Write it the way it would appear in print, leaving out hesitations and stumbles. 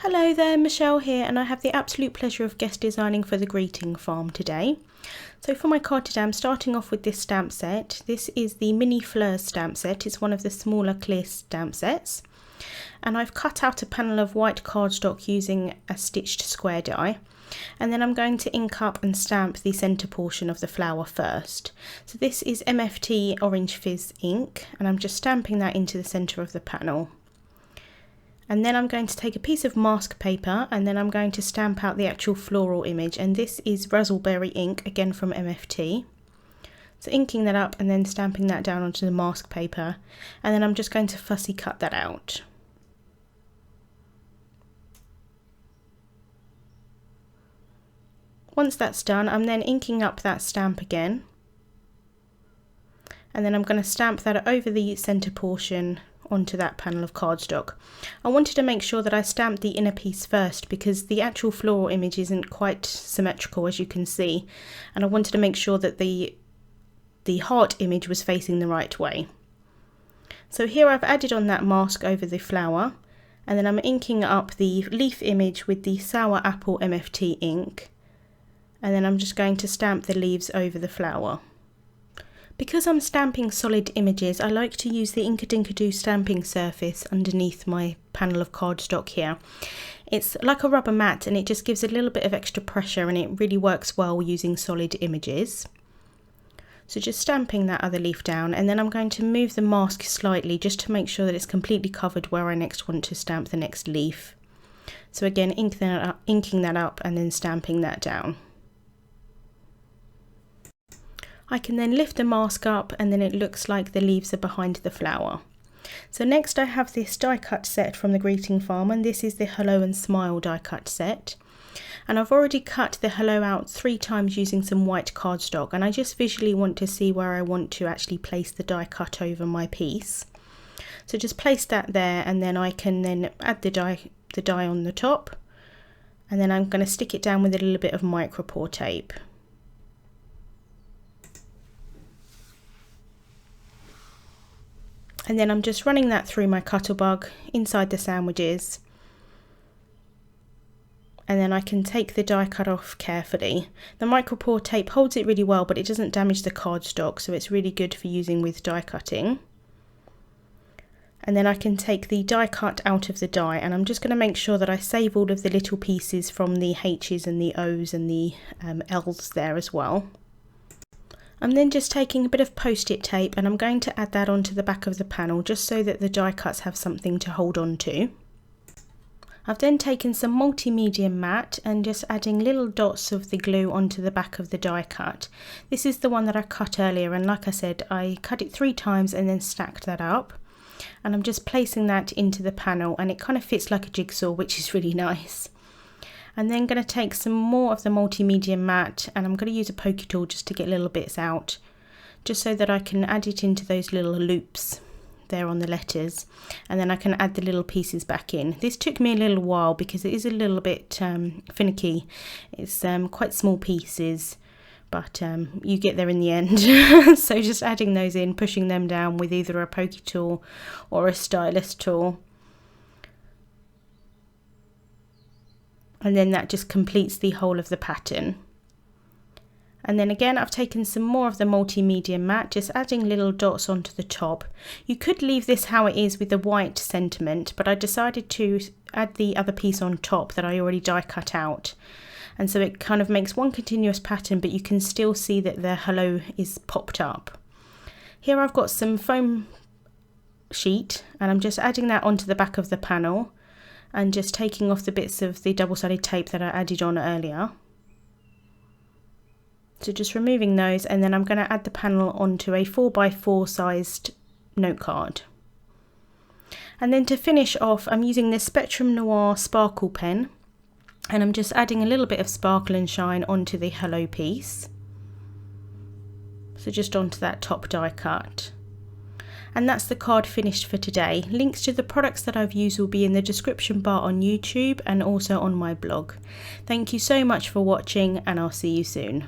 Hello there, Michelle here, and I have the absolute pleasure of guest designing for the greeting farm today. So for my card today, I'm starting off with this stamp set. This is the Mini Fleurs stamp set. It's one of the smaller clear stamp sets. And I've cut out a panel of white cardstock using a stitched square die. And then I'm going to ink up and stamp the centre portion of the flower first. So this is MFT Orange Fizz ink, and I'm just stamping that into the centre of the panel. And then I'm going to take a piece of mask paper and then I'm going to stamp out the actual floral image, and this is raspberry ink, again from MFT. So inking that up and then stamping that down onto the mask paper, and then I'm just going to fussy cut that out. Once that's done, I'm then inking up that stamp again, and then I'm going to stamp that over the centre portion onto that panel of cardstock. I wanted to make sure that I stamped the inner piece first because the actual floral image isn't quite symmetrical, as you can see, and I wanted to make sure that the heart image was facing the right way. So here I've added on that mask over the flower, and then I'm inking up the leaf image with the Sour Apple MFT ink, and then I'm just going to stamp the leaves over the flower. Because I'm stamping solid images, I like to use the Inkadinkado stamping surface underneath my panel of cardstock here. It's like a rubber mat and it just gives a little bit of extra pressure, and it really works well using solid images. So just stamping that other leaf down, and then I'm going to move the mask slightly just to make sure that it's completely covered where I next want to stamp the next leaf. So again, inking that up and then stamping that down. I can then lift the mask up and then it looks like the leaves are behind the flower. So next I have this die cut set from the greeting farm, and this is the Hello and Smile die cut set. And I've already cut the hello out 3 times using some white cardstock, and I just visually want to see where I want to actually place the die cut over my piece. So just place that there, and then I can then add the die on the top, and then I'm going to stick it down with a little bit of micropore tape. And then I'm just running that through my Cuttlebug inside the sandwiches, and then I can take the die cut off carefully. The micropore tape holds it really well, but it doesn't damage the cardstock, so it's really good for using with die cutting. And then I can take the die cut out of the die, and I'm just going to make sure that I save all of the little pieces from the H's and the O's and the L's there as well. I'm then just taking a bit of post-it tape and I'm going to add that onto the back of the panel just so that the die cuts have something to hold on to. I've then taken some multi-medium matte and just adding little dots of the glue onto the back of the die cut. This is the one that I cut earlier, and like I said, I cut it 3 times and then stacked that up. And I'm just placing that into the panel, and it kind of fits like a jigsaw, which is really nice. I'm then going to take some more of the multi-medium matte, and I'm going to use a pokey tool just to get little bits out, just so that I can add it into those little loops there on the letters, and then I can add the little pieces back in. This took me a little while because it is a little bit finicky. It's quite small pieces, but you get there in the end. So just adding those in, pushing them down with either a pokey tool or a stylus tool. And then that just completes the whole of the pattern. And then again, I've taken some more of the multi-medium matte, just adding little dots onto the top. You could leave this how it is with the white sentiment, but I decided to add the other piece on top that I already die cut out. And so it kind of makes one continuous pattern, but you can still see that the hello is popped up. Here I've got some foam sheet, and I'm just adding that onto the back of the panel, and just taking off the bits of the double-sided tape that I added on earlier. So just removing those, and then I'm going to add the panel onto a 4x4 sized note card. And then to finish off, I'm using this Spectrum Noir sparkle pen, and I'm just adding a little bit of sparkle and shine onto the hello piece. So just onto that top die cut. And that's the card finished for today. Links to the products that I've used will be in the description bar on YouTube and also on my blog. Thank you so much for watching, and I'll see you soon.